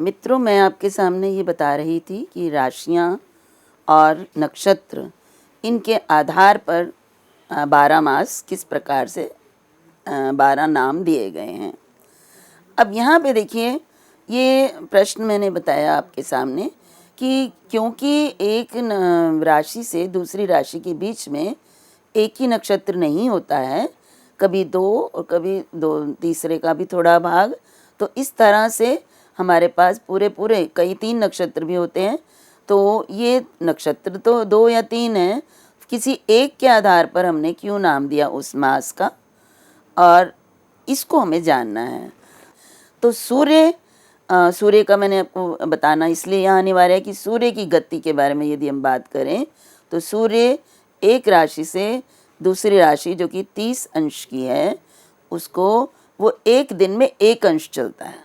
मित्रों, मैं आपके सामने ये बता रही थी कि राशियाँ और नक्षत्र, इनके आधार पर 12 मास किस प्रकार से 12 नाम दिए गए हैं। अब यहाँ पे देखिए, ये प्रश्न मैंने बताया आपके सामने कि क्योंकि एक राशि से दूसरी राशि के बीच में एक ही नक्षत्र नहीं होता है, कभी दो और कभी दो तीसरे का भी थोड़ा भाग, तो इस तरह से हमारे पास पूरे पूरे कई 3 नक्षत्र भी होते हैं। तो ये नक्षत्र तो 2 या 3 हैं, किसी एक के आधार पर हमने क्यों नाम दिया उस मास का, और इसको हमें जानना है। तो सूर्य का मैंने आपको बताना इसलिए यहाँ अनिवार्य है कि सूर्य की गति के बारे में यदि हम बात करें तो सूर्य एक राशि से दूसरी राशि जो कि 30 अंश की है, उसको वो एक दिन में 1 अंश चलता है।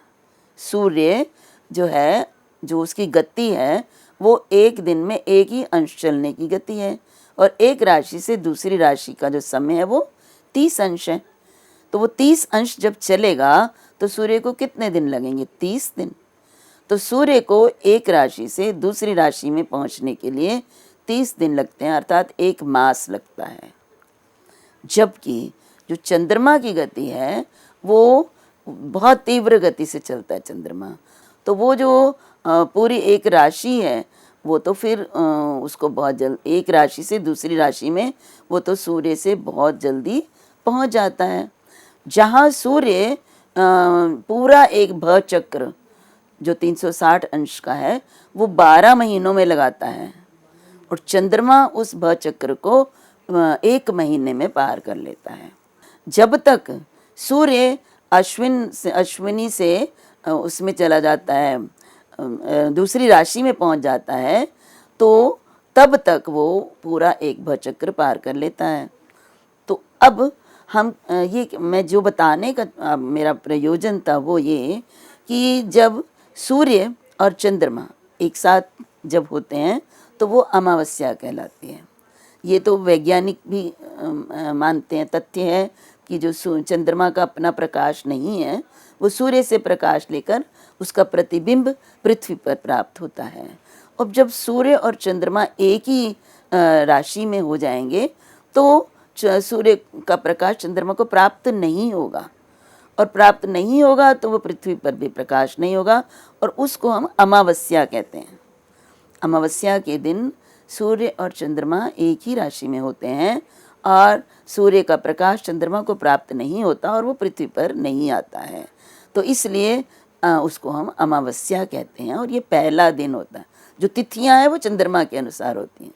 सूर्य जो है, जो उसकी गति है, वो एक दिन में 1 ही अंश चलने की गति है, और एक राशि से दूसरी राशि का जो समय है वो 30 अंश है। तो वो 30 अंश जब चलेगा तो सूर्य को कितने दिन लगेंगे? 30 दिन। तो सूर्य को एक राशि से दूसरी राशि में पहुंचने के लिए 30 दिन लगते हैं, अर्थात 1 मास लगता है। जबकि जो चंद्रमा की गति है वो बहुत तीव्र गति से चलता है चंद्रमा। तो वो जो पूरी एक राशि है वो तो फिर उसको बहुत जल्द, एक राशि से दूसरी राशि में वो तो सूर्य से बहुत जल्दी पहुंच जाता है। जहाँ सूर्य पूरा एक भचक्र जो 360 अंश का है वो 12 महीनों में लगाता है, और चंद्रमा उस भचक्र को 1 महीने में पार कर लेता है। जब तक सूर्य अश्विनी से उसमें चला जाता है, दूसरी राशि में पहुंच जाता है, तो तब तक वो पूरा एक भचक्र पार कर लेता है। तो अब हम ये मैं जो बताने का मेरा प्रयोजन था वो ये कि जब सूर्य और चंद्रमा एक साथ जब होते हैं तो वो अमावस्या कहलाती है। ये तो वैज्ञानिक भी मानते हैं, तथ्य है कि जो चंद्रमा का अपना प्रकाश नहीं है, वो सूर्य से प्रकाश लेकर उसका प्रतिबिंब पृथ्वी पर प्राप्त होता है। अब जब सूर्य और चंद्रमा एक ही राशि में हो जाएंगे तो सूर्य का प्रकाश चंद्रमा को प्राप्त नहीं होगा, और प्राप्त नहीं होगा तो वो पृथ्वी पर भी प्रकाश नहीं होगा, और उसको हम अमावस्या कहते हैं। अमावस्या के दिन सूर्य और चंद्रमा एक ही राशि में होते हैं और सूर्य का प्रकाश चंद्रमा को प्राप्त नहीं होता और वो पृथ्वी पर नहीं आता है। तो इसलिए उसको हम अमावस्या कहते हैं, और ये पहला दिन होता है। जो तिथियां हैं वो चंद्रमा के अनुसार होती हैं।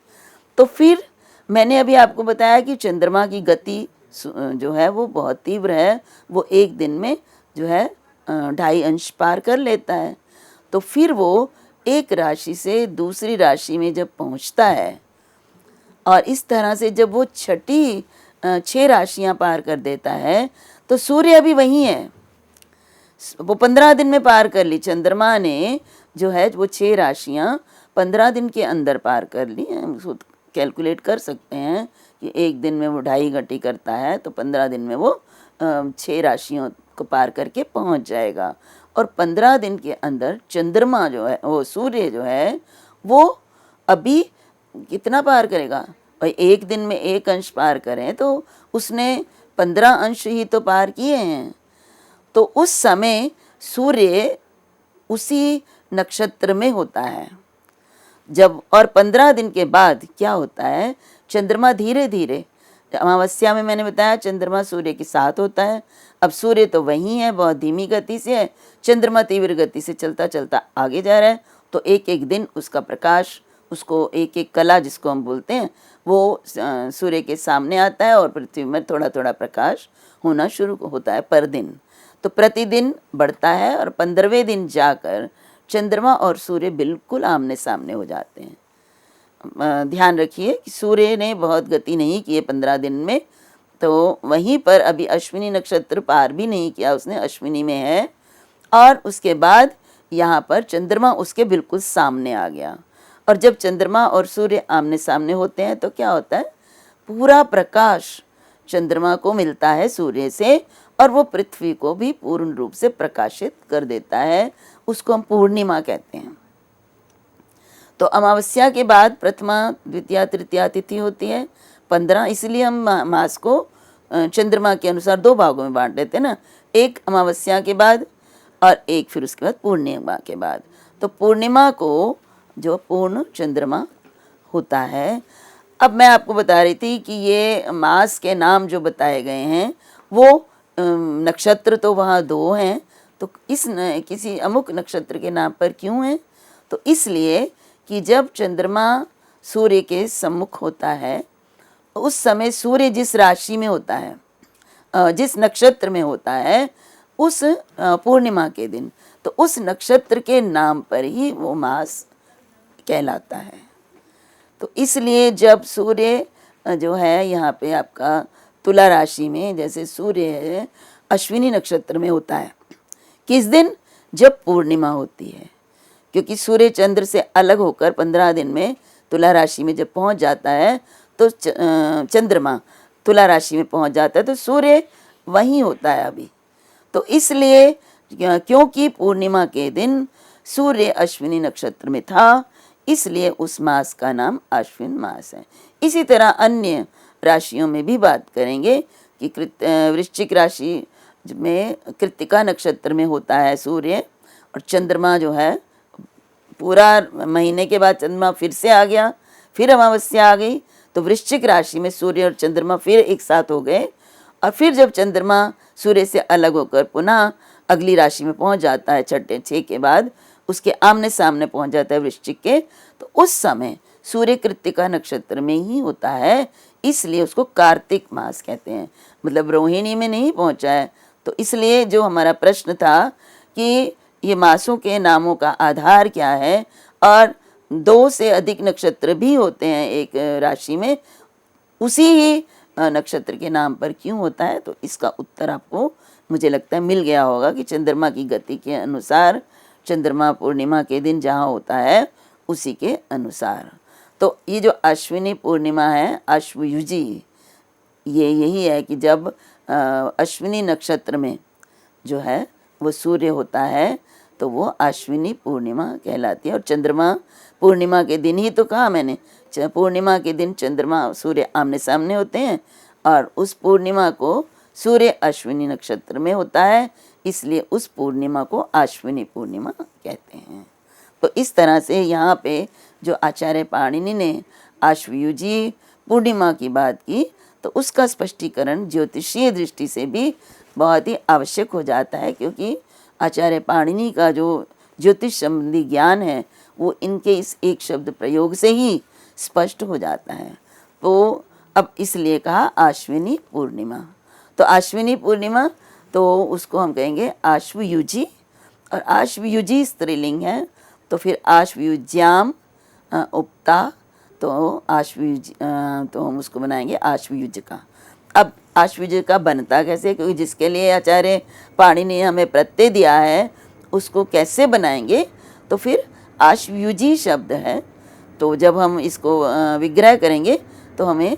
तो फिर मैंने अभी आपको बताया कि चंद्रमा की गति जो है वो बहुत तीव्र है, वो एक दिन में जो है 2.5 अंश पार कर लेता है। तो फिर वो एक राशि से दूसरी राशि में जब पहुंचता है, और इस तरह से जब वो 6 राशियां पार कर देता है, तो सूर्य अभी वही है, वो 15 दिन में पार कर ली। चंद्रमा ने जो है वो 6 राशियां 15 दिन के अंदर पार कर ली। हम कैलकुलेट कर सकते हैं कि एक दिन में वो 2.5 गति करता है, तो 15 दिन में वो 6 राशियों को पार करके पहुंच जाएगा। और 15 दिन के अंदर चंद्रमा जो है, वो सूर्य जो है, वो अभी कितना पार करेगा? भाई एक दिन में 1 अंश पार करें तो उसने 15 अंश ही तो पार किए हैं। तो उस समय सूर्य उसी नक्षत्र में होता है जब, और 15 दिन के बाद क्या होता है, चंद्रमा धीरे धीरे, अमावस्या में मैंने बताया चंद्रमा सूर्य के साथ होता है। अब सूर्य तो वही है, बहुत धीमी गति से है, चंद्रमा तीव्र गति से चलता चलता आगे जा रहा है। तो एक एक दिन उसका प्रकाश, उसको एक एक कला जिसको हम बोलते हैं, वो सूर्य के सामने आता है, और पृथ्वी में थोड़ा थोड़ा प्रकाश होना शुरू होता है पर दिन। तो प्रतिदिन बढ़ता है, और 15वें दिन जाकर चंद्रमा और सूर्य बिल्कुल आमने सामने हो जाते हैं। ध्यान रखिए कि सूर्य ने बहुत गति नहीं की है 15 दिन में, तो वहीं पर अभी अश्विनी नक्षत्र पार भी नहीं किया उसने, अश्विनी में है, और उसके बाद यहाँ पर चंद्रमा उसके बिल्कुल सामने आ गया। और जब चंद्रमा और सूर्य आमने सामने होते हैं तो क्या होता है, पूरा प्रकाश चंद्रमा को मिलता है सूर्य से, और वो पृथ्वी को भी पूर्ण रूप से प्रकाशित कर देता है। उसको हम पूर्णिमा कहते हैं। तो अमावस्या के बाद प्रथमा द्वितीया तृतीया तिथि होती है 15, इसलिए हम मास को चंद्रमा के अनुसार 2 भागों में बांट देते हैं ना, एक अमावस्या के बाद और एक फिर उसके बाद पूर्णिमा के बाद। तो पूर्णिमा को जो पूर्ण चंद्रमा होता है। अब मैं आपको बता रही थी कि ये मास के नाम जो बताए गए हैं वो नक्षत्र तो वहाँ 2 हैं, तो किसी अमुक नक्षत्र के नाम पर क्यों हैं? तो इसलिए कि जब चंद्रमा सूर्य के सम्मुख होता है उस समय सूर्य जिस राशि में होता है, जिस नक्षत्र में होता है, उस पूर्णिमा के दिन, तो उस नक्षत्र के नाम पर ही वो मास कहलाता है। तो इसलिए जब सूर्य जो है यहाँ पे आपका तुला राशि में, जैसे सूर्य है अश्विनी नक्षत्र में होता है, किस दिन? जब पूर्णिमा होती है, क्योंकि सूर्य चंद्र से अलग होकर 15 दिन में तुला राशि में जब पहुँच जाता है तो चंद्रमा तुला राशि में पहुँच जाता है, तो सूर्य वहीं होता है अभी। तो इसलिए क्योंकि पूर्णिमा के दिन सूर्य अश्विनी नक्षत्र में था, इसलिए उस मास का नाम अश्विन मास है। इसी तरह अन्य राशियों में भी बात करेंगे कि वृश्चिक राशि में कृत्तिका नक्षत्र में होता है सूर्य, और चंद्रमा जो है पूरा महीने के बाद चंद्रमा फिर से आ गया, फिर अमावस्या आ गई, तो वृश्चिक राशि में सूर्य और चंद्रमा फिर एक साथ हो गए। और फिर जब चंद्रमा सूर्य से अलग होकर पुनः अगली राशि में पहुंच जाता है, छठे 6 के बाद उसके आमने सामने पहुंच जाता है वृश्चिक के, तो उस समय सूर्य कृत्तिका नक्षत्र में ही होता है, इसलिए उसको कार्तिक मास कहते हैं। मतलब रोहिणी में नहीं पहुंचा है। तो इसलिए जो हमारा प्रश्न था कि ये मासों के नामों का आधार क्या है और 2 से अधिक नक्षत्र भी होते हैं एक राशि में, उसी ही नक्षत्र के नाम पर क्यों होता है? तो इसका उत्तर आपको मुझे लगता है मिल गया होगा कि चंद्रमा की गति के अनुसार, चंद्रमा पूर्णिमा के दिन जहाँ होता है उसी के अनुसार। तो ये जो अश्विनी पूर्णिमा है, अश्वयुजी, ये यही है कि जब अश्विनी नक्षत्र में जो है वो सूर्य होता है तो वो अश्विनी पूर्णिमा कहलाती है। और चंद्रमा पूर्णिमा के दिन ही तो कहा मैंने, पूर्णिमा के दिन चंद्रमा सूर्य आमने सामने होते हैं, और उस पूर्णिमा को सूर्य अश्विनी नक्षत्र में होता है, इसलिए उस पूर्णिमा को अश्विनी पूर्णिमा कहते हैं। तो इस तरह से यहाँ पे जो आचार्य पाणिनि ने आश्वयुजी पूर्णिमा की बात की, तो उसका स्पष्टीकरण ज्योतिषीय दृष्टि से भी बहुत ही आवश्यक हो जाता है, क्योंकि आचार्य पाणिनि का जो ज्योतिष संबंधी ज्ञान है वो इनके इस एक शब्द प्रयोग से ही स्पष्ट हो जाता है। तो अब इसलिए कहा अश्विनी पूर्णिमा। तो अश्विनी पूर्णिमा तो उसको हम कहेंगे आश्वयुजी, और आश्वयुजी स्त्रीलिंग है, तो फिर आश्वयुज्याम उपता, तो आश्वयुज तो हम उसको बनाएंगे आश्वयुज का। अब आश्वयुज का बनता कैसे? क्योंकि जिसके लिए आचार्य पाणिनि ने हमें प्रत्यय दिया है उसको कैसे बनाएंगे? तो फिर आश्वयुजी शब्द है, तो जब हम इसको विग्रह करेंगे तो हमें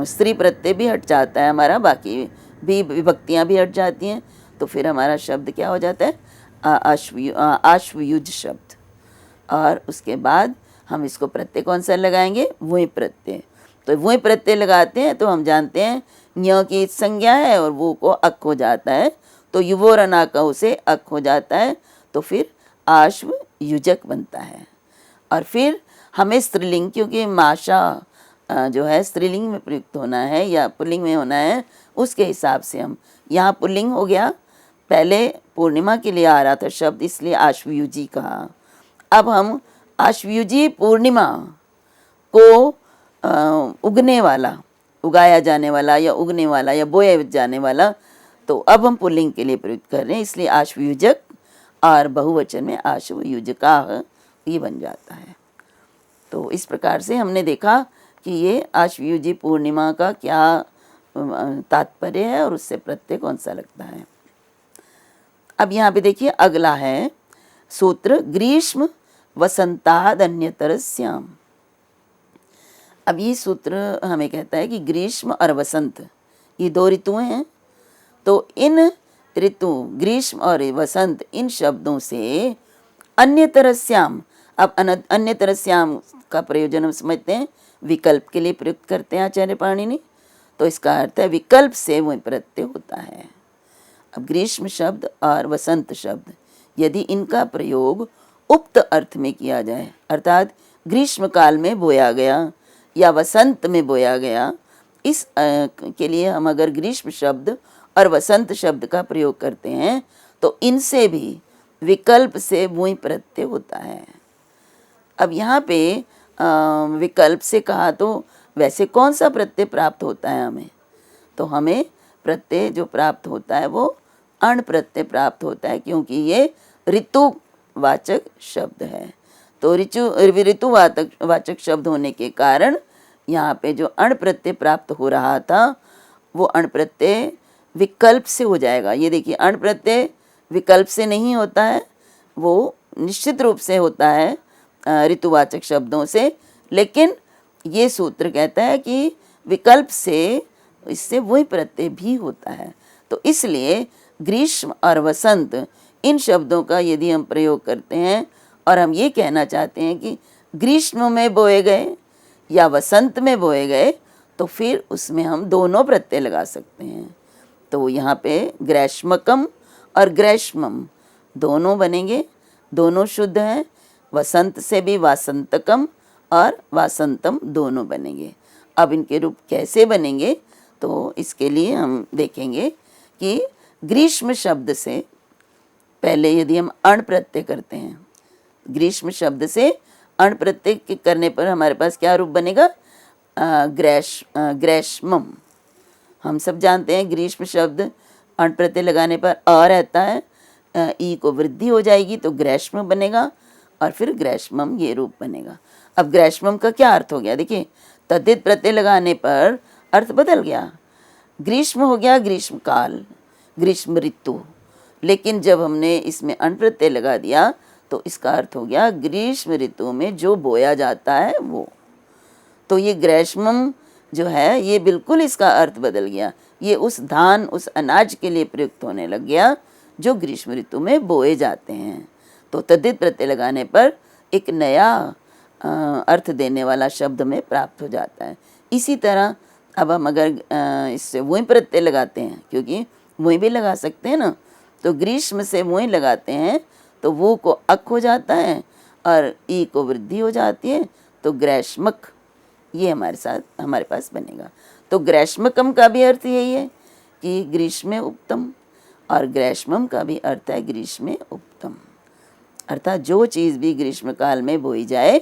स्त्री प्रत्यय भी हट जाता है हमारा, बाकी भी विभक्तियाँ भी हट जाती हैं, तो फिर हमारा शब्द क्या हो जाता है? आश्वयुज शब्द। और उसके बाद हम इसको प्रत्यय कौन सा लगाएंगे? वही प्रत्यय। तो वही प्रत्यय लगाते हैं तो हम जानते हैं न्य की संज्ञा है और वो को अक हो जाता है, तो युवोर अनाकहु से अक हो जाता है, तो फिर आश्व युजक बनता है। और फिर हमें स्त्रीलिंग, क्योंकि माशा जो है स्त्रीलिंग में प्रयुक्त होना है या पुल्लिंग में होना है, उसके हिसाब से हम यहाँ पुल्लिंग हो गया, पहले पूर्णिमा के लिए आ रहा था शब्द, इसलिए आश्वयुजी कहा। अब हम आश्वयुजी पूर्णिमा को उगने वाला, उगाया जाने वाला या उगने वाला या बोया जाने वाला, तो अब हम पुल्लिंग के लिए प्रयुक्त कर रहे हैं, इसलिए आश्वयुजक, और बहुवचन में आश्वयुजकाः ये बन जाता है। तो इस प्रकार से हमने देखा कि ये आश्वयुजी पूर्णिमा का क्या तात्पर्य है और उससे प्रत्यय कौन सा लगता है। अब यहाँ पे देखिए अगला है सूत्र ग्रीष्म वसंतादन्यतरस्याम। अब ये सूत्र हमें कहता है कि ग्रीष्म और वसंत ये 2 ऋतुएं हैं, तो इन ऋतु, ग्रीष्म और वसंत, इन शब्दों से अन्यतरस्याम, अब अन्यतरस्याम का प्रयोजन हम समझते हैं विकल्प के लिए प्रयुक्त करते हैं आचार्य पाणिनि। तो इसका अर्थ है विकल्प से वही प्रत्यय होता है। अब ग्रीष्म शब्द और वसंत शब्द यदि इनका प्रयोग उक्त अर्थ में किया जाए, अर्थात ग्रीष्म काल में बोया गया या वसंत में बोया गया, इस के लिए हम अगर ग्रीष्म शब्द और वसंत शब्द का प्रयोग करते हैं तो इनसे भी विकल्प से वही प्रत्यय होता है। अब यहाँ पे विकल्प से कहा तो वैसे कौन सा प्रत्यय प्राप्त होता है हमें, तो हमें प्रत्यय जो प्राप्त होता है वो अण प्रत्यय प्राप्त होता है, क्योंकि ये ऋतुवाचक शब्द है। तो ऋतुवाचक शब्द होने के कारण यहाँ पे जो अण प्रत्यय प्राप्त हो रहा था वो अण प्रत्यय विकल्प से हो जाएगा। ये देखिए, अण प्रत्यय विकल्प से नहीं होता है, वो निश्चित रूप से होता है ऋतुवाचक शब्दों से, लेकिन ये सूत्र कहता है कि विकल्प से इससे वही प्रत्यय भी होता है। तो इसलिए ग्रीष्म और वसंत इन शब्दों का यदि हम प्रयोग करते हैं और हम ये कहना चाहते हैं कि ग्रीष्म में बोए गए या वसंत में बोए गए, तो फिर उसमें हम दोनों प्रत्यय लगा सकते हैं। तो यहाँ पे ग्रीष्मकम और ग्रीष्मम दोनों बनेंगे, दोनों शुद्ध हैं। वसंत से भी वासंतकम और वासंतम दोनों बनेंगे। अब इनके रूप कैसे बनेंगे, तो इसके लिए हम देखेंगे कि ग्रीष्म शब्द से पहले यदि हम अण प्रत्यय करते हैं, ग्रीष्म शब्द से अण प्रत्यय करने पर हमारे पास क्या रूप बनेगा, ग्रीष्मम। हम सब जानते हैं ग्रीष्म शब्द अण प्रत्यय लगाने पर अ रहता है, ई को वृद्धि हो जाएगी तो ग्रीष्म बनेगा और फिर ग्रीष्मम ये रूप बनेगा। अब ग्रीष्मम का क्या अर्थ हो गया, देखिए तद्धित प्रत्यय लगाने पर अर्थ बदल गया, ग्रीष्म हो गया ग्रीष्म काल, ग्रीष्म ऋतु। लेकिन जब हमने इसमें अण प्रत्यय लगा दिया तो इसका अर्थ हो गया ग्रीष्म ऋतु में जो बोया जाता है वो। तो ये ग्रीष्मम जो है ये बिल्कुल इसका अर्थ बदल गया, ये उस धान उस अनाज के लिए प्रयुक्त होने लग गया जो ग्रीष्म ऋतु में बोए जाते हैं। तो तद्धित प्रत्यय लगाने पर एक नया अर्थ देने वाला शब्द में प्राप्त हो जाता है। इसी तरह अब हम अगर इससे वही प्रत्यय लगाते हैं, क्योंकि वही भी लगा सकते हैं ना, तो ग्रीष्म से वही लगाते हैं तो वो को अक हो जाता है और ई को वृद्धि हो जाती है, तो ग्रीष्मक ये हमारे पास बनेगा। तो ग्रीष्मकम का भी अर्थ यही है कि ग्रीष्म उपतम, और ग्रीष्मम का भी अर्थ है ग्रीष्म उपतम, अर्थात जो चीज़ भी ग्रीष्म काल में बोई जाए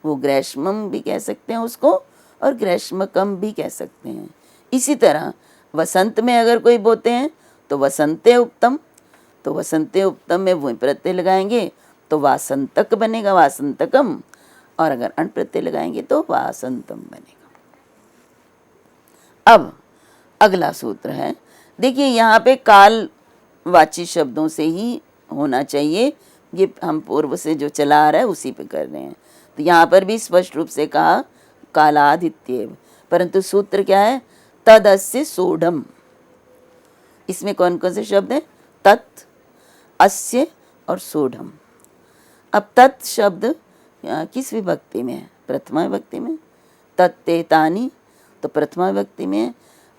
वो ग्रीष्मम भी कह सकते हैं उसको और ग्रीष्मकम भी कह सकते हैं। इसी तरह वसंत में अगर कोई बोते हैं तो वसंते उपतम, तो वसंते उपतम में वही प्रत्यय लगाएंगे तो वासंतक बनेगा, वासंतकम, और अगर अण प्रत्यय लगाएंगे तो वासंतम बनेगा। अब अगला सूत्र है, देखिए यहाँ पे कालवाची शब्दों से ही होना चाहिए, ये हम पूर्व से जो चला आ रहा है उसी पे कर रहे हैं। तो यहाँ पर भी स्पष्ट रूप से कहा कालादित्येव, परंतु सूत्र क्या है, तदस्य सोढ़म। इसमें कौन कौन से शब्द हैं, तत्, अस्य और सोढ़म। अब तत् शब्द किस विभक्ति में है, प्रथमा विभक्ति में, तत्तेतानि तो प्रथमा विभक्ति में है,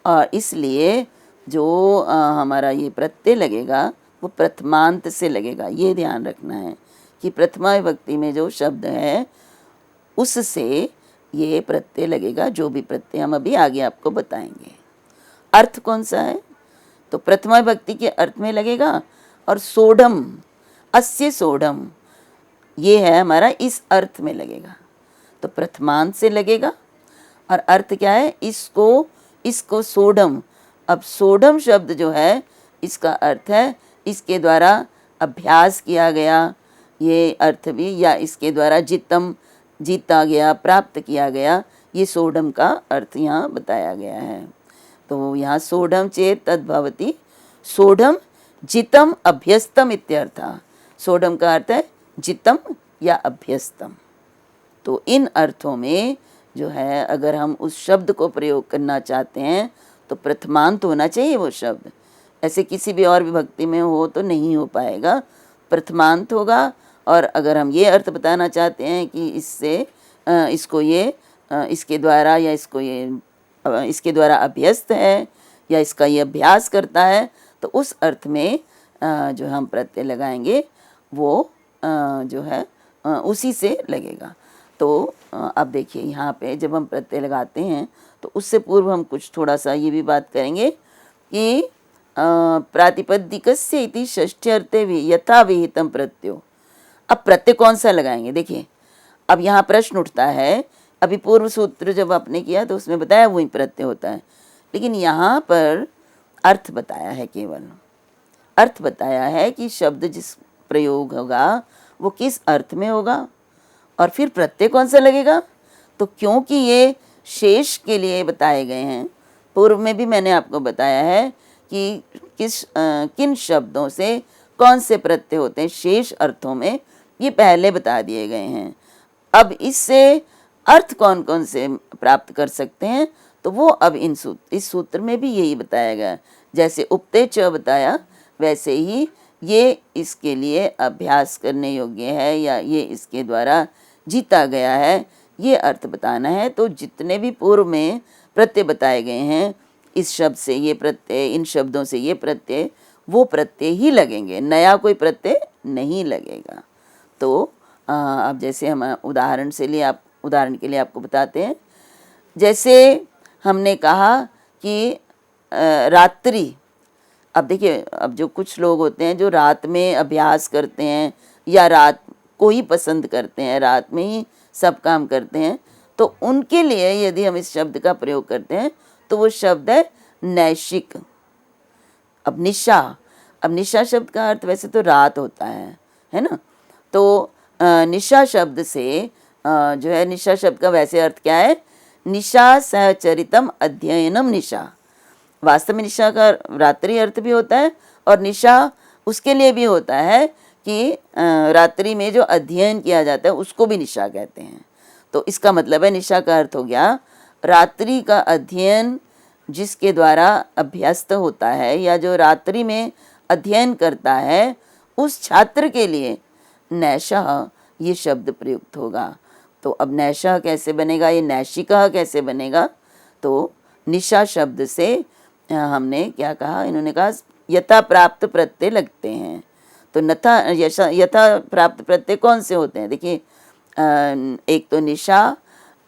और इसलिए जो हमारा ये प्रत्यय लगेगा वो प्रथमांत से लगेगा। ये ध्यान रखना है कि प्रथमा विभक्ति में जो शब्द है उससे ये प्रत्यय लगेगा, जो भी प्रत्यय हम अभी आगे आपको बताएंगे। अर्थ कौन सा है, तो प्रथमा विभक्ति के अर्थ में लगेगा, और सोढ़म, अस्य सोढ़म ये है हमारा इस अर्थ में लगेगा, तो प्रथमांत से लगेगा। और अर्थ क्या है, इसको सोढ़म। अब सोढ़म शब्द जो है इसका अर्थ है इसके द्वारा अभ्यास किया गया, ये अर्थ भी, या इसके द्वारा जितम जीता गया, प्राप्त किया गया, ये सोढ़म का अर्थ यहाँ बताया गया है। तो यहाँ सोढ़म चेत तद्भवति, सोढ़म जितम अभ्यस्तम इत्यर्थः। सोढ़म का अर्थ है जितम या अभ्यस्तम। तो इन अर्थों में जो है अगर हम उस शब्द को प्रयोग करना चाहते हैं तो प्रथमांत होना चाहिए वो शब्द, ऐसे किसी भी और विभक्ति में हो तो नहीं हो पाएगा, प्रथमांत होगा। और अगर हम ये अर्थ बताना चाहते हैं कि इससे इसको ये इसके द्वारा या इसको ये इसके द्वारा अभ्यस्त है या इसका ये अभ्यास करता है, तो उस अर्थ में जो हम प्रत्यय लगाएंगे वो जो है उसी से लगेगा। तो अब देखिए यहाँ पे जब हम प्रत्यय लगाते हैं तो उससे पूर्व हम कुछ थोड़ा सा ये भी बात करेंगे कि प्रातिपदिकस्य इति षष्ठ्यर्थे यथा विहितम प्रत्ययो। अब प्रत्यय कौन सा लगाएंगे, देखिए अब यहाँ प्रश्न उठता है। अभी पूर्व सूत्र जब आपने किया तो उसमें बताया वही प्रत्यय होता है, लेकिन यहाँ पर अर्थ बताया है, केवल अर्थ बताया है कि शब्द जिस प्रयोग होगा वो किस अर्थ में होगा और फिर प्रत्यय कौन सा लगेगा। तो क्योंकि ये शेष के लिए बताए गए हैं, पूर्व में भी मैंने आपको बताया है कि किन शब्दों से कौन से प्रत्यय होते हैं शेष अर्थों में, ये पहले बता दिए गए हैं। अब इससे अर्थ कौन कौन से प्राप्त कर सकते हैं तो वो अब इस सूत्र में भी यही बताया गया। जैसे उपते च बताया वैसे ही ये इसके लिए अभ्यास करने योग्य है या ये इसके द्वारा जीता गया है, ये अर्थ बताना है। तो जितने भी पूर्व में प्रत्यय बताए गए हैं, इस शब्द से ये प्रत्यय, इन शब्दों से ये प्रत्यय, वो प्रत्यय ही लगेंगे, नया कोई प्रत्यय नहीं लगेगा। तो अब जैसे हम उदाहरण के लिए आपको बताते हैं। जैसे हमने कहा कि रात्रि, अब देखिए अब जो कुछ लोग होते हैं जो रात में अभ्यास करते हैं या रात को ही पसंद करते हैं, रात में ही सब काम करते हैं, तो उनके लिए यदि हम इस शब्द का प्रयोग करते हैं तो वो शब्द है नैशिक। अब निशा शब्द का अर्थ वैसे तो रात होता है ना। तो निशा शब्द से जो है, निशा शब्द का वैसे अर्थ क्या है, निशा सहचरितम अध्ययनम निशा। वास्तव में निशा का रात्रि अर्थ भी होता है और निशा उसके लिए भी होता है कि रात्रि में जो अध्ययन किया जाता है उसको भी निशा कहते हैं। तो इसका मतलब है निशा का अर्थ हो गया रात्रि का अध्ययन जिसके द्वारा अभ्यस्त होता है या जो रात्रि में अध्ययन करता है, उस छात्र के लिए नैशः ये शब्द प्रयुक्त होगा। तो अब नैशः कैसे बनेगा, ये नैशिकः कैसे बनेगा। तो निशा शब्द से हमने क्या कहा, इन्होंने कहा यथा प्राप्त प्रत्यय लगते हैं। तो यथा प्राप्त प्रत्यय कौन से होते हैं, देखिए एक तो निशा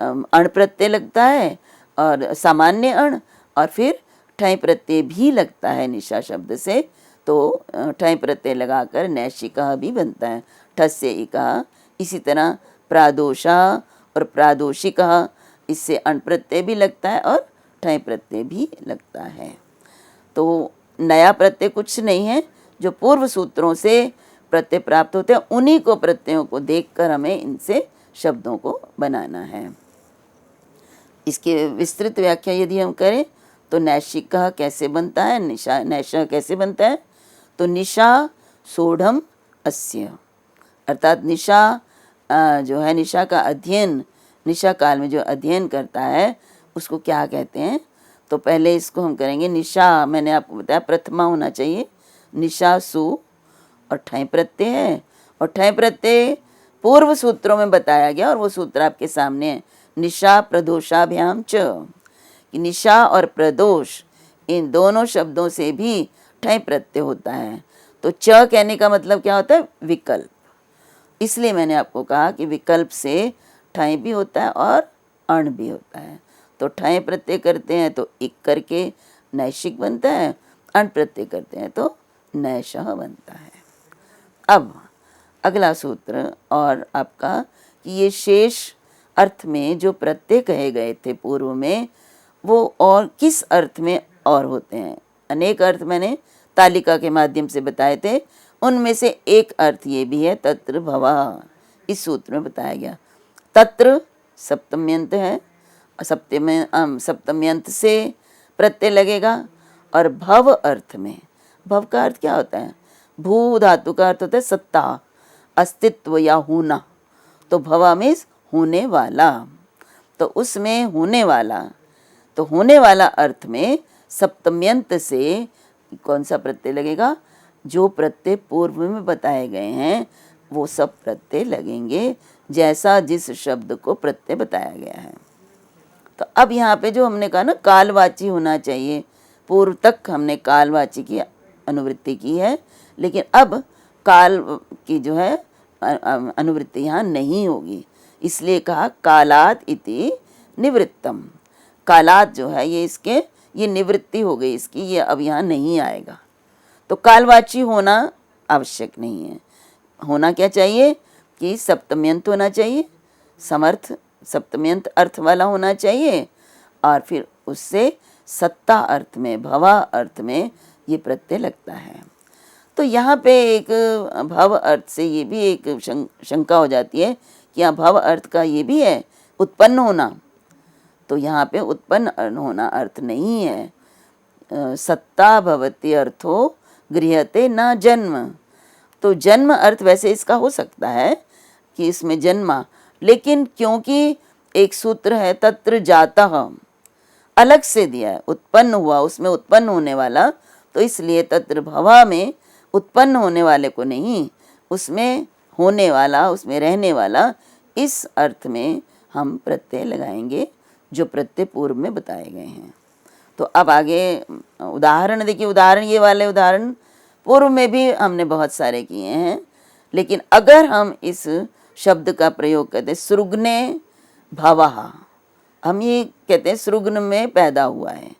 अण प्रत्यय लगता है और सामान्य अण, और फिर ठय प्रत्यय भी लगता है निशा शब्द से। तो ठय प्रत्यय लगाकर नैशिकः भी बनता है, ठस्य इकः। इसी तरह प्रादोषा और प्रादोषिकः, इससे अण प्रत्यय भी लगता है और ठय प्रत्यय भी लगता है। तो नया प्रत्यय कुछ नहीं है, जो पूर्व सूत्रों से प्रत्यय प्राप्त होते हैं उन्हीं को प्रत्ययों को देखकर हमें इनसे शब्दों को बनाना है। इसके विस्तृत व्याख्या यदि हम करें तो नैशिकः कैसे बनता है, नैशः कैसे बनता है। तो निशा सोढ़म अस्य, अर्थात निशा जो है, निशा का अध्ययन, निशा काल में जो अध्ययन करता है उसको क्या कहते हैं। तो पहले इसको हम करेंगे निशा, मैंने आपको बताया प्रथमा होना चाहिए, निशा सु और ठय प्रत्यय है। और ठय प्रत्यय पूर्व सूत्रों में बताया गया और वो सूत्र आपके सामने है, निशा प्रदोषाभ्याम च, कि निशा और प्रदोष इन दोनों शब्दों से भी ठय प्रत्यय होता है। तो च कहने का मतलब क्या होता है, विकल्प। इसलिए मैंने आपको कहा कि विकल्प से ठय भी होता है और अण भी होता है। तो ठय प्रत्यय करते हैं तो इक करके नैशिक बनता है, अण प्रत्यय करते हैं तो नैशः बनता है। अब अगला सूत्र और आपका कि ये शेष अर्थ में जो प्रत्यय कहे गए थे पूर्व में, वो और किस अर्थ में और होते हैं। अनेक अर्थ मैंने तालिका के माध्यम से बताए थे, उनमें से एक अर्थ ये भी है, तत्र भवः, इस सूत्र में बताया गया। तत्र सप्तम्यंत है, सप्तम्यंत से प्रत्यय लगेगा। और भव अर्थ में, भव का अर्थ क्या होता है, भू धातु का अर्थ होता है सत्ता, अस्तित्व या होना। तो भवा मीन्स होने वाला, तो उसमें होने वाला, तो होने वाला अर्थ में सप्तम्यंत से कौन सा प्रत्यय लगेगा? जो प्रत्यय पूर्व में बताए गए हैं वो सब प्रत्यय लगेंगे, जैसा जिस शब्द को प्रत्यय बताया गया है। तो अब यहाँ पे जो हमने कहा ना कालवाची होना चाहिए, पूर्व तक हमने कालवाची की अनुवृत्ति की है, लेकिन अब काल की जो है अनुवृत्ति यहाँ नहीं होगी, इसलिए कहा कालात इति निवृत्तम। कालात जो है ये निवृत्ति हो गई इसकी, ये अब यहाँ नहीं आएगा। तो कालवाची होना आवश्यक नहीं है। होना क्या चाहिए कि सप्तम्यंत होना चाहिए, समर्थ सप्तम्यंत अर्थ वाला होना चाहिए, और फिर उससे सत्ता अर्थ में, भवा अर्थ में ये प्रत्यय लगता है। तो यहाँ पे एक भव अर्थ से ये भी एक शंका हो जाती है कि यहाँ भव अर्थ का ये भी है उत्पन्न होना, तो यहाँ पे उत्पन्न होना अर्थ नहीं है। सत्ता भवति अर्थो गृह्यते न जन्म। तो जन्म अर्थ वैसे इसका हो सकता है कि इसमें जन्मा, लेकिन क्योंकि एक सूत्र है तत्र जातः, अलग से दिया है, उत्पन्न हुआ, उसमें उत्पन्न होने वाला, तो इसलिए तत्र भवा में उत्पन्न होने वाले को नहीं, उसमें होने वाला, उसमें रहने वाला, इस अर्थ में हम प्रत्यय लगाएंगे जो प्रत्यय पूर्व में बताए गए हैं। तो अब आगे उदाहरण देखिए। उदाहरण ये वाले उदाहरण पूर्व में भी हमने बहुत सारे किए हैं, लेकिन अगर हम इस शब्द का प्रयोग करते हैं सृग्ने भवः, हम ये कहते हैं सृग्न में पैदा हुआ है,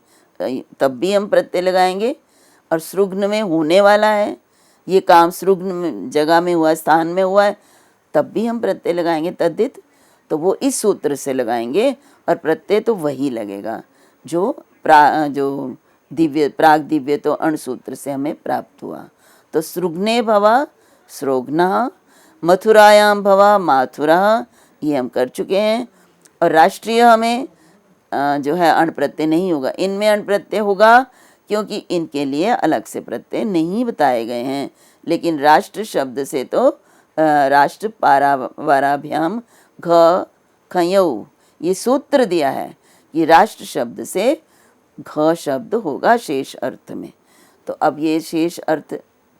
तब भी हम प्रत्यय लगाएंगे। और सृग्न में होने वाला है, ये काम सृग्न जगह में हुआ, स्थान में हुआ है, तब भी हम प्रत्यय लगाएंगे तद्धित। तो वो इस सूत्र से लगाएंगे और प्रत्यय तो वही लगेगा जो दिव्य प्राग दिव्य तो अण सूत्र से हमें प्राप्त हुआ। तो सृग्ने भवा स्रोग्नः, मथुरायाम भवा माथुरः, ये हम कर चुके हैं। और राष्ट्रीय हमें जो है अण प्रत्यय नहीं होगा, इनमें अण प्रत्यय होगा क्योंकि इनके लिए अलग से प्रत्यय नहीं बताए गए हैं। लेकिन राष्ट्र शब्द से तो राष्ट्र पारावाराभ्याम घ खयौ, ये सूत्र दिया है कि राष्ट्र शब्द से घ शब्द होगा शेष अर्थ में। तो अब ये शेष अर्थ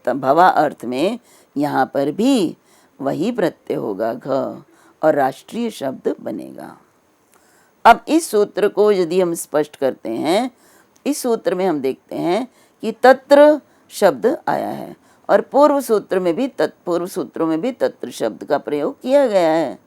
भवा अर्थ में यहाँ पर भी वही प्रत्यय होगा घ, और राष्ट्रीय शब्द बनेगा। अब इस सूत्र को यदि हम स्पष्ट करते हैं, इस सूत्र में हम देखते हैं कि तत्र शब्द आया है, और पूर्व सूत्रों में भी तत्र शब्द का प्रयोग किया गया है।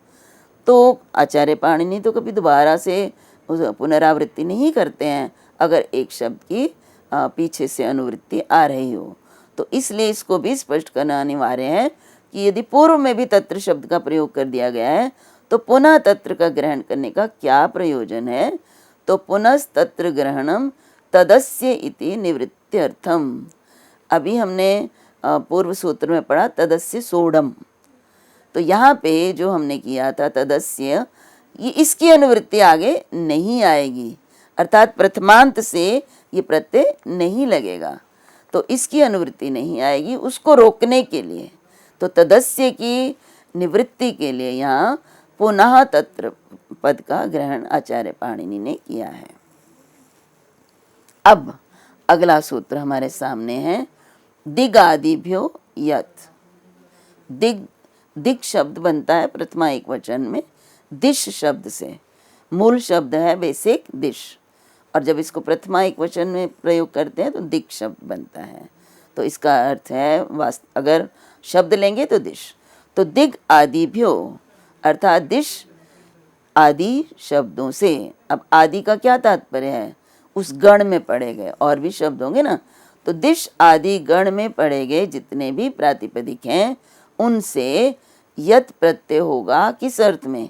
तो आचार्य पाणिनि तो कभी दोबारा से पुनरावृत्ति नहीं करते हैं अगर एक शब्द की पीछे से अनुवृत्ति आ रही हो। तो इसलिए इसको भी स्पष्ट करना अनिवार्य है कि यदि पूर्व में भी तत्र शब्द का प्रयोग कर दिया गया है तो पुनः तत्र का ग्रहण करने का क्या प्रयोजन है। तो पुनस्तत्र ग्रहणम तदस्य इति निवृत्त्यर्थम। अभी हमने पूर्व सूत्र में पढ़ा तदस्य सोढ़म, तो यहाँ पे जो हमने किया था तदस्य, ये इसकी अनुवृत्ति आगे नहीं आएगी, अर्थात प्रथमांत से ये प्रत्यय नहीं लगेगा, तो इसकी अनुवृत्ति नहीं आएगी। उसको रोकने के लिए तो तदस्य की निवृत्ति के लिए यहाँ पुनः तत्र पद का ग्रहण आचार्य पाणिनि ने किया है। अब अगला सूत्र हमारे सामने है दिगादिभ्यो यत। दिग शब्द बनता है प्रथमा एक वचन में दिश शब्द से, मूल शब्द है बेसिक दिश, और जब इसको प्रथमा एक वचन में प्रयोग करते हैं तो दिग शब्द बनता है। तो इसका अर्थ है अगर शब्द लेंगे तो दिश। तो दिग आदिभ्यो अर्थात दिश आदि शब्दों से। अब आदि का क्या तात्पर्य है, उस गण में पढ़े गए, और भी शब्द होंगे ना, तो दिश आदि गण में पढ़े गए जितने भी प्रातिपदिक हैं उनसे यत प्रत्यय होगा किस अर्थ में,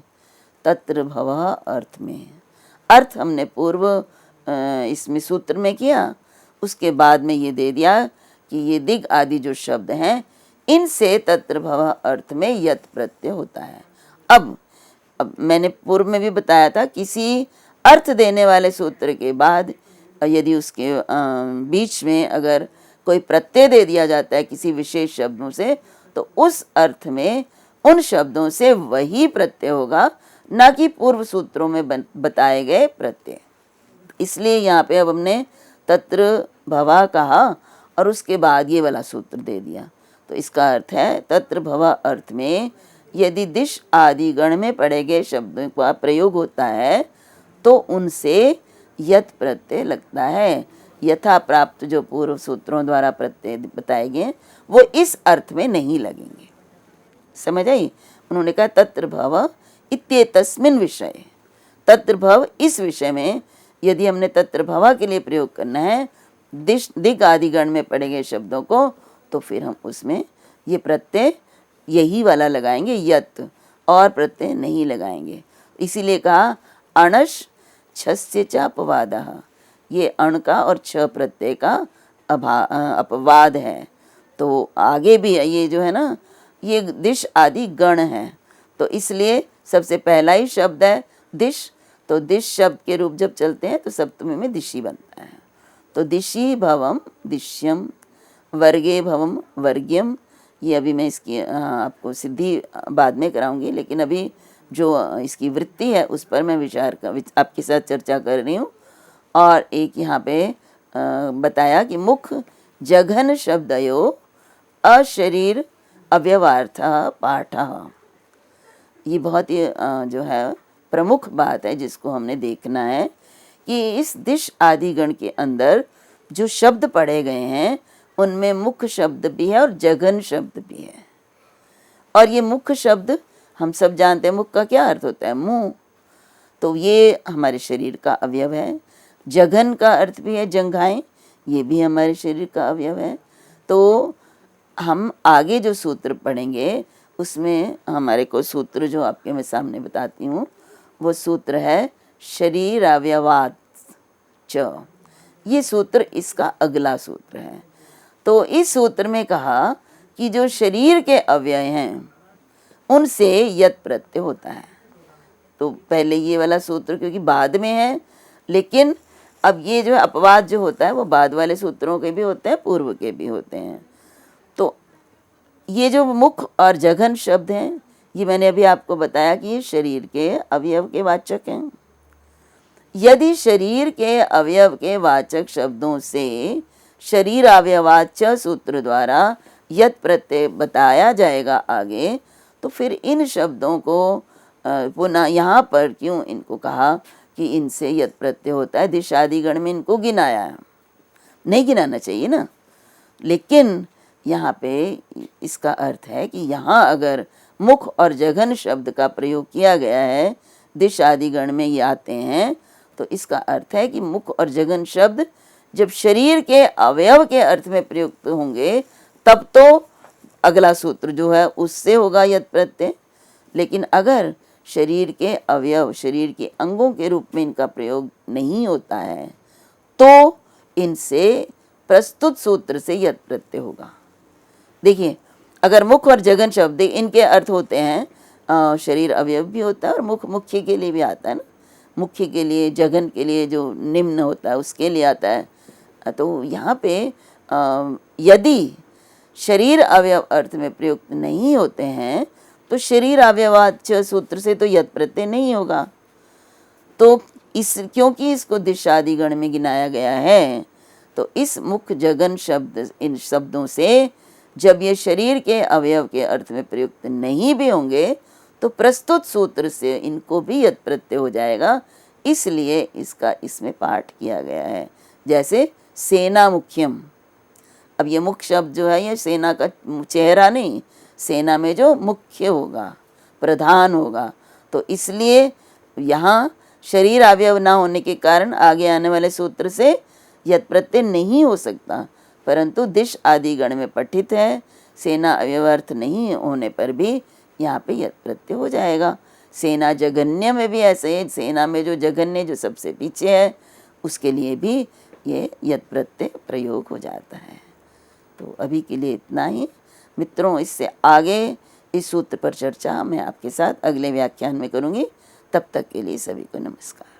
तत्र भवः अर्थ में। अर्थ हमने पूर्व इसमें सूत्र में किया, उसके बाद में ये दे दिया कि ये दिग आदि जो शब्द हैं इनसे तत्र भवः अर्थ में यत प्रत्यय होता है। अब मैंने पूर्व में भी बताया था किसी अर्थ देने वाले सूत्र के बाद यदि उसके बीच में अगर कोई प्रत्यय दे दिया जाता है किसी विशेष शब्दों से, तो उस अर्थ में उन शब्दों से वही प्रत्यय होगा, ना कि पूर्व सूत्रों में बताए गए प्रत्यय। इसलिए यहाँ पे अब हमने तत्र भवा कहा और उसके बाद ये वाला सूत्र दे दिया। तो इसका अर्थ है तत्र भव अर्थ में यदि दिश आदि गण में पढ़े गए शब्दों का प्रयोग होता है तो उनसे यत प्रत्यय लगता है। यथा प्राप्त जो पूर्व सूत्रों द्वारा प्रत्यय बताए गए वो इस अर्थ में नहीं लगेंगे। समझ आई? उन्होंने कहा तत्र भव इत्येतस्मिन् विषय, तत्र भव इस विषय में यदि हमने तत्र भव के लिए प्रयोग करना है दिश दिग आदि गण में पढ़े गए शब्दों को, तो फिर हम उसमें ये प्रत्यय यही वाला लगाएंगे यत, और प्रत्यय नहीं लगाएंगे। इसीलिए कहा अणश छस्य च अपवादः, ये अण का और छ प्रत्यय का अपवाद है। तो आगे भी ये जो है ना ये दिश आदि गण है, तो इसलिए सबसे पहला ही शब्द है दिश, तो दिश शब्द के रूप जब चलते हैं तो सप्तमी में दिशी बनता है। तो दिशी भवम दिश्यम, वर्गे भवम वर्ग्यम, ये अभी मैं इसकी आपको सिद्धि बाद में कराऊंगी, लेकिन अभी जो इसकी वृत्ति है उस पर मैं आपके साथ चर्चा कर रही हूँ। और एक यहाँ पे बताया कि मुख जघन शब्दयो अशरीर अव्यवार्थ पाठ, ये बहुत ही जो है प्रमुख बात है जिसको हमने देखना है कि इस दिश आदि गण के अंदर जो शब्द पढ़े गए हैं उनमें मुख्य शब्द भी है और जघन शब्द भी है। और ये मुख्य शब्द हम सब जानते हैं मुख का क्या अर्थ होता है, मुंह, तो ये हमारे शरीर का अवयव है। जघन का अर्थ भी है जंघाएं, ये भी हमारे शरीर का अवयव है। तो हम आगे जो सूत्र पढ़ेंगे उसमें हमारे को सूत्र जो आपके मैं सामने बताती हूँ वो सूत्र है शरीर अवयवात च, ये सूत्र इसका अगला सूत्र है। तो इस सूत्र में कहा कि जो शरीर के अवयव हैं उनसे यत प्रत्यय होता है। तो पहले ये वाला सूत्र क्योंकि बाद में है, लेकिन अब ये जो अपवाद जो होता है वो बाद वाले सूत्रों के भी होते हैं, पूर्व के भी होते हैं। तो ये जो मुख और जघन शब्द हैं ये मैंने अभी आपको बताया कि ये शरीर के अवयव के वाचक हैं। यदि शरीर के अवयव के वाचक शब्दों से शरीर अवयवाच सूत्र द्वारा यत प्रत्यय बताया जाएगा आगे, तो फिर इन शब्दों को पुनः यहाँ पर क्यों इनको कहा कि इनसे यत प्रत्यय होता है। दिश आदि गण में इनको गिनाया है, नहीं गिनाना चाहिए ना, लेकिन यहाँ पे इसका अर्थ है कि यहाँ अगर मुख और जघन शब्द का प्रयोग किया गया है, दिश आदि गण में ये आते हैं, तो इसका अर्थ है कि मुख और जघन शब्द जब शरीर के अवयव के अर्थ में प्रयुक्त होंगे तब तो अगला सूत्र जो है उससे होगा यत प्रत्यय। लेकिन अगर शरीर के अवयव शरीर के अंगों के रूप में इनका प्रयोग नहीं होता है तो इनसे प्रस्तुत सूत्र से यत प्रत्यय होगा। देखिए अगर मुख और जघन शब्द इनके अर्थ होते हैं, शरीर अवयव भी होता है और मुख मुख्य के लिए भी आता है ना, मुख्य के लिए जघन के लिए जो निम्न होता है उसके लिए आता है। तो यहाँ पे यदि शरीर अवयव अर्थ में प्रयुक्त नहीं होते हैं तो शरीर अवयवाच सूत्र से तो यत प्रत्यय नहीं होगा। तो क्योंकि इसको दिशादि गण में गिनाया गया है तो इस मुख जघन शब्द इन शब्दों से जब ये शरीर के अवयव के अर्थ में प्रयुक्त नहीं भी होंगे तो प्रस्तुत सूत्र से इनको भी यत प्रत्यय हो जाएगा, इसलिए इसका इसमें पाठ किया गया है। जैसे सेना मुख्यम, अब ये मुख्य शब्द जो है ये सेना का चेहरा नहीं, सेना में जो मुख्य होगा प्रधान होगा, तो इसलिए यहाँ शरीर अवयव ना होने के कारण आगे आने वाले सूत्र से यत प्रत्यय नहीं हो सकता, परंतु दिश आदि गण में पठित है, सेना अव्यवर्थ नहीं होने पर भी यहाँ पे यत प्रत्यय हो जाएगा। सेना जघन्य में भी ऐसे है, सेना में जो जघन्य जो सबसे पीछे है उसके लिए भी ये यत प्रत्यय प्रयोग हो जाता है। तो अभी के लिए इतना ही मित्रों, इससे आगे इस सूत्र पर चर्चा मैं आपके साथ अगले व्याख्यान में करूँगी। तब तक के लिए सभी को नमस्कार।